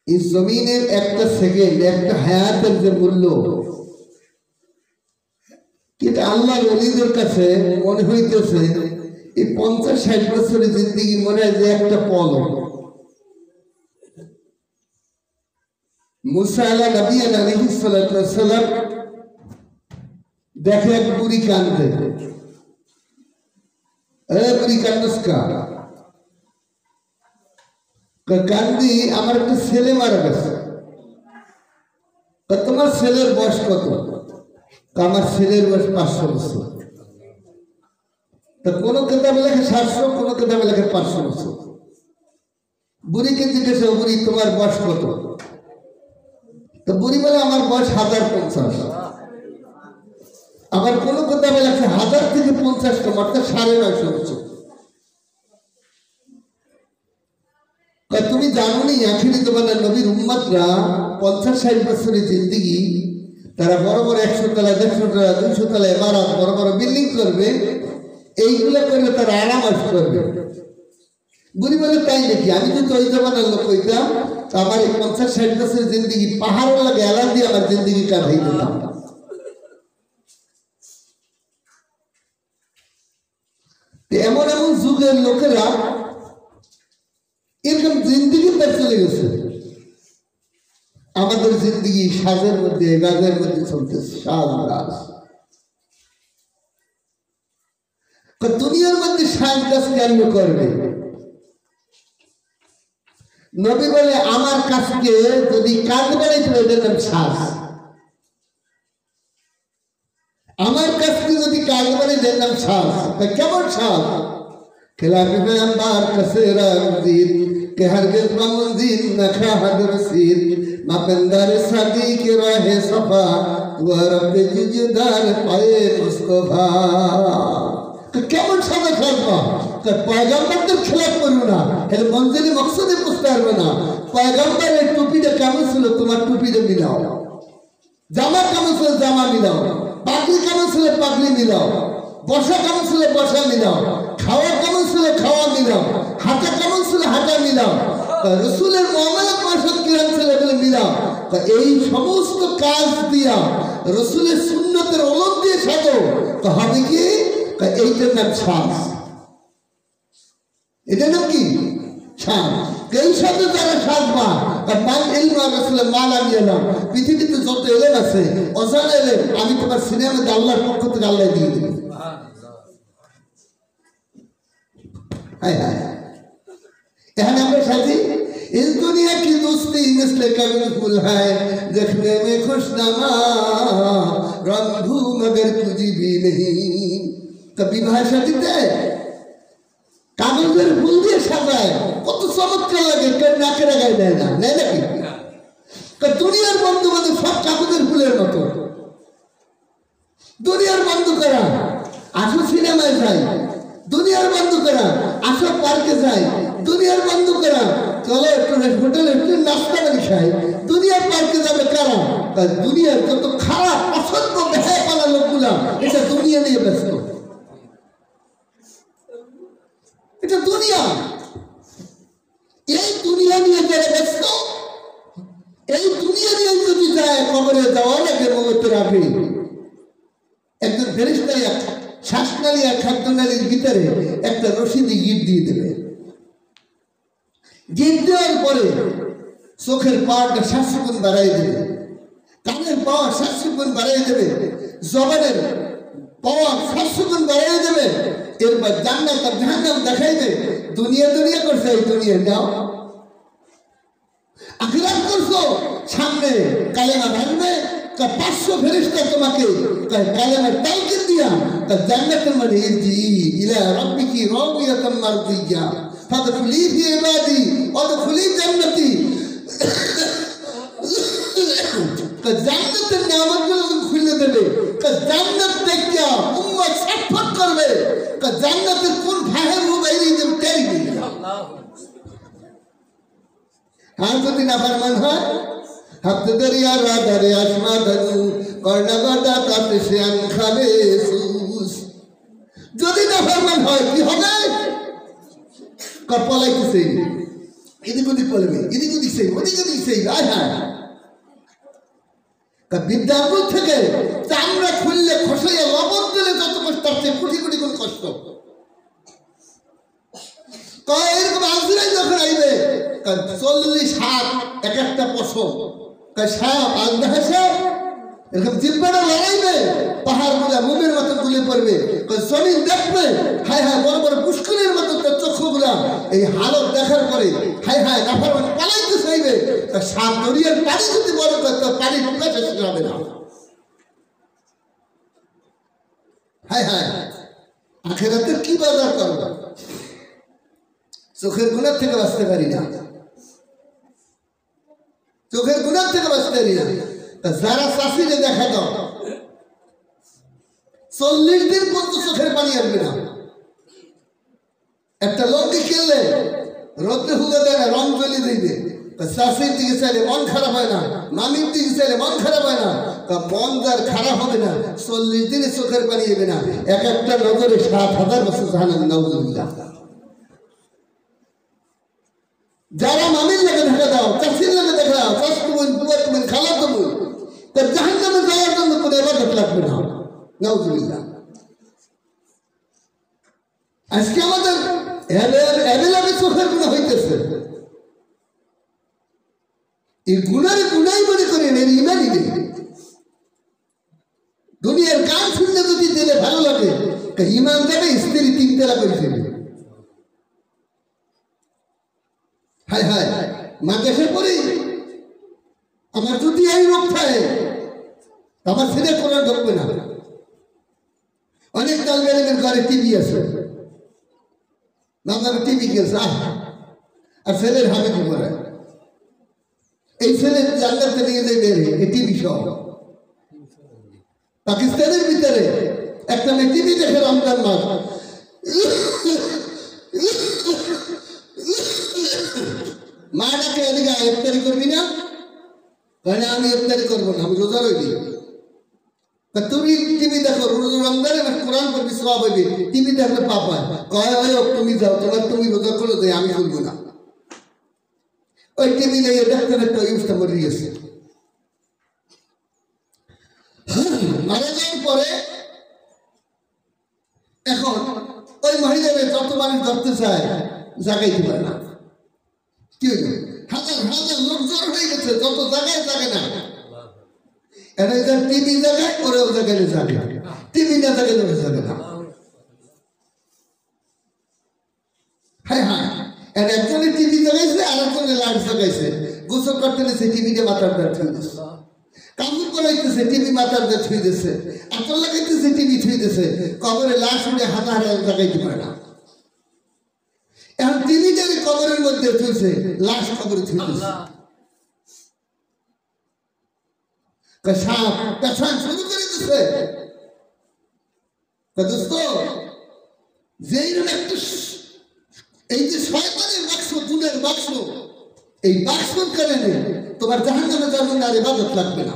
এই জমিনের একটা সেকেন্ড, একটা হায়াতের যে মূল্য, কিন্তু আল্লাহর ওলিদের কাছে মনে হইতেছে এই 50-60 বছরের জিন্দেগি মনে হয় যে একটা পলক। মুসা আলাইহিস সালাম দেখে এক বুড়ি কান্দে, বুড়ি কান্দুসকা কান্দি, আমার একটা ছেলে মারা গেছে। তোমার ছেলের বয়স কত? আমার ছেলের বয়স 500 বছর। তা কোনো কেতাবে লেখে 700, কোনো কেতাবে লেখে 500 বছর। বুড়িকে জিজ্ঞেস, বুড়ি তোমার বয়স কত? তো বুড়ি বলে আমার বয়স 1050। আবার কোনো কেতাবে লেখে 1000 থেকে 50 কম, অর্থাৎ 950 বছর। তুমি জানো নি আখিরি জমানার নবীর উম্মতরা 50-60 বছরের জিন্দেগি, তারা বড় বড় 100 তলা 150 তলা 200 তলা ইমারত, বড় বড় বিল্ডিং করবে, এইগুলো করলে তারা আরাম করবে। বুড়ি বলে তাই নাকি? আমি যদি ওই জমানার লোক হইতাম, তো আমার এই 50-60 বছরের জিন্দেগি পাহাড়ের লাগে এলান দিয়ে আমার জিন্দেগি কাটাই দিতাম। এমন এমন যুগের লোকেরা এরকম জিন্দেগি তার চলে গেছে। আমাদের জিন্দেগি সাজের মধ্যে, গাজের মধ্যে চলতেছে, সাজ গাছ। দুনিয়ার মধ্যে সাজ গাছ কেন করবে? নবী বলে আমার কাছকে যদি কাজ বানাইতে হয় এটার নাম সাজ। আমার কাছকে যদি কাজ বানাই এটার নাম সাজ। কেমন সাজ? খেলাফি পেগম্বর কাসেরা মজিদ কে হরগিজ বামুনজিদ নখা হদরসিদ মাপেন্দার সাদি কে রাহে সফা ওয়া রব্বে জুজদার পায়ে মুস্তফা। কেমন সাজা সাজবা? পয়গম্বরদের খেলাফ করবো না, এর মঞ্জিলি মকসদে বুঝতে পারবে না। পয়গম্বরের টুপিটা কেমন ছিল, তোমার টুপিটা মিলাও। জামা কেমন ছিল, জামা মিলাও। পাগড়ি কেমন ছিল, পাগড়ি মিলাও। বসা কেমন ছিল, বসা মিলাও। খাওয়া কেমন ছিল, খাওয়া মিলাও। হাঁটা কেমন ছিল, হাঁটা মিলাও। রসুলের মুআমালাত মাশাআল্লাহ কিরকম ছিল বলে মিলাও। এই সমস্ত কাজ দিয়া রসুলের সুন্নতের ওলট দিয়ে সাজো, তো হবে কি? এইটার নাম সাজ। এটা নাম কি? সাজ। এই সাথে যারা সাজবা, পৃথিবীতে যত এলেন আছে, অজানা এলেন, আমি তোমার সিনেমা আল্লাহর পক্ষ থেকে আল্লাহ দিয়ে দেব। এখানে আমরা সাজি, इस दुनिया की दोस्ती मिसले कभी फूल है देखने में खुशनमा रंगू मगर कुछ भी नहीं। कभी भाषा দিতে কাগজের ফুল দিয়ে সাজায়, কত চমৎকার লাগে, নাকে লাগাই দেয় না, নেই নাকি? দুনিয়ার বন্ধু বান্ধব সব কাগজের ফুলের মতো। দুনিয়ার বন্ধু করা আসো সিনেমায় যাই, দুনিয়ার বন্ধু করা আসো পার্কে যাই, দুনিয়ার বন্ধু করা চলো একটু হোটেলে একটু নাস্তা বাড়ি খাই, দুনিয়ার পার্কে যাবে কারা? দুনিয়ার যত খারাপ অসভ্য বেহায়াপানা লোকগুলা এটা দুনিয়া নিয়ে ব্যস্ত। এটা দুনিয়া, এই দুনিয়া নিয়ে যারা ব্যস্ত, এই দুনিয়া নিয়ে যদি যায় কবরে যাওয়ার আগে মৌতের আগে একজন ফেরেশতা শ্বাসনালী আর খাদ্যনালীর ভিতরে একটা রশি দিয়ে গিট দিয়ে দেবে। গিট দেওয়ার পরে চোখের পাওয়ারটা 700 গুণ বাড়াই দেবে, কানের পাওয়ার 700 গুণ বাড়াই দেবে, জবানের পাওয়ার 700 গুণ বাড়াই দেবে। এরপর জান্নাত আর জাহান্নাম দেখাইবে। দুনিয়া দুনিয়া করছে, এই দুনিয়া নাও। আখিরাত করছো, সামনে কালেমা ভাঙবে, 500 ফেরেশতা তোমাকে কালেমার তালকিন দিয়া জান্নাতের মধ্যে ইরজি ইলা রাব্বিকি রাদিয়াতাম মারদিয়া ফাদখুলি ফি ইবাদি ওয়াদখুলি জান্নতি। জান্নাতের নিয়ামতগুলো খুলে দেবে, জান্নাত দেখিয়া উম্মত সাফাত করবে, জান্নাতের কোন ফাহের মোবাইল যে টেরি দিবে। আর যদি নাফরমান হয়, হাত দরিয়া রাধারে আসমা ধনু কর্ণগদা তাতে শ্যাম খাবে সুস। যদি নাফরমান হয় কি হবে? পলাইতেছে, এদিক ওদিক বলবে, এদিক ওদিক সেই, ওদিক ওদিক সেই। আয় হ্যাঁ, বিদ্যাপুর থেকে চামড়া খুললে খসাইয়া লবণ দিলে যত কষ্ট, তার চেয়ে কোটি কোটি গুণ কষ্ট। এরকম আজরাইল যখন আইবে 40 হাত এক একটা পশম, সাপ আজরাইল সাপ এরকম জিব্বাটা লড়াইবে, পাহাড় গুলা মুমের মতো গুলে পড়বে, জমিন দেখবে, হায় হায় বড় বড় পুষ্করের মতো তার চক্ষুগুলা এই হালত দেখার পরে হায় হায় নাফরমান পালাইতে চাইবে। সাপ দরিয়ার পানি যদি বড় করে তার পানি ঢুকা শেষ হবে না। হায় হায়, আখেরাতের কি বাজার করবো? চোখের গুণার থেকে বাঁচতে পারি না, চোখের গুণার থেকে বাঁচতে পারি না। যারা চাষিরে দেখা দাও 40 দিন পর্যন্ত চোখের পানি আসবে না। একটা লঙ্কি খেললে রোদ্রে হুগে দেয় না, রং জ্বলি দিবে। চাষির দিকে চাইলে মন খারাপ হয় না, মামির দিকে চাইলে মন খারাপ হয় না। মন যার খারাপ হবে না 40 দিনে চোখের পানি এবে না। এক একটা নজরে 7,000 বছর জাহান্নামে, নাউযুবিল্লাহ। যারা মামির লাগে দেখা দাও, চাষির লাগে দেখা দাও, চাষ তুমি বুয়া তুমি খালা তুমি, তার জাহান্নামে যাওয়ার জন্য কোনো ইবাদত লাগবে না, নাউযুবিল্লাহ। আজকে আমাদের এবেলাবে চোখের গুণা হইতেছে। এই গুণার গুণাই মনে করেন, এর ইমানই নেই। দুনিয়ার গান শুনলে যদি দিলে ভালো লাগে, ইমান দেবে স্ত্রী 3 তালাক করে ফেলবে। হায় হায়, মা দেশে পড়ি আমার যদি এই রোগ থাকে আমার ছেলে কোরআন ধরবে না। অনেক তালবেলের ঘরে টিভি আছে, বাবার টিভি গেছে, আর ছেলের হাতে কি করে এই ছেলের জান্নাতে নিয়ে যাই বেরে এই টিভি সহ। পাকিস্তানের ভিতরে একটা মেয়ে টিভি দেখে রমজান মাস, মা ডাকে এদিকে ইফতারি করবি না? মানে আমি ইফতারি করবো না, আমি রোজা রইলি। তুমি টিভি দেখো, রমজানে কোরআন পড়বি সওয়াব হইবে, টিভি দেখলে পাপ হয়। কয় হয় তুমি যাও, তুমি রোজা করে দেয়, আমি করবো না। ওই টিভি নিয়ে দেখতে দেখতে ইউজটা মরে গেছে। মারা যাওয়ার পরে এখন ওই মহিলাদের যত মানুষ ধরতে চায় জাগাইতে পারে না। কি হইল? হাজার হাজার লোক জোর হয়ে গেছে, যত জায়গায় জাগে না। এটা টিভি জায়গায়, ওরেও জায়গায় জাগে, টিভি না জায়গায় জাগে না। হ্যাঁ হ্যাঁ, একজনে টিভি জাগাইছে, আর একজনে লাইট জাগাইছে। গোসল করতে নিয়েছে, টিভিতে মাথার দিয়ে ছুঁই দিচ্ছে। কাপড় করাইতেছে, টিভি মাথার দিয়ে ছুঁই দিচ্ছে। আতর লাগাইতেছে, টিভি ছুঁই দিচ্ছে। কবরে লাশ উঠে হাজার হাজার জাগাইতে পারে না। এখন টিভিটাকে কবরের মধ্যে ছুঁইছে, লাশ কবরে ছুঁই দিচ্ছে। সাপ পেছান শুরু করে দিচ্ছে। দোস্ত, যেইরকম একটা এই যে শয়তানের বাক্স, গুণের বাক্স, এই বাক্সর কারণে তোমার জাহান্নামে যাওয়ার জন্য আর ইবাদত লাগবে না।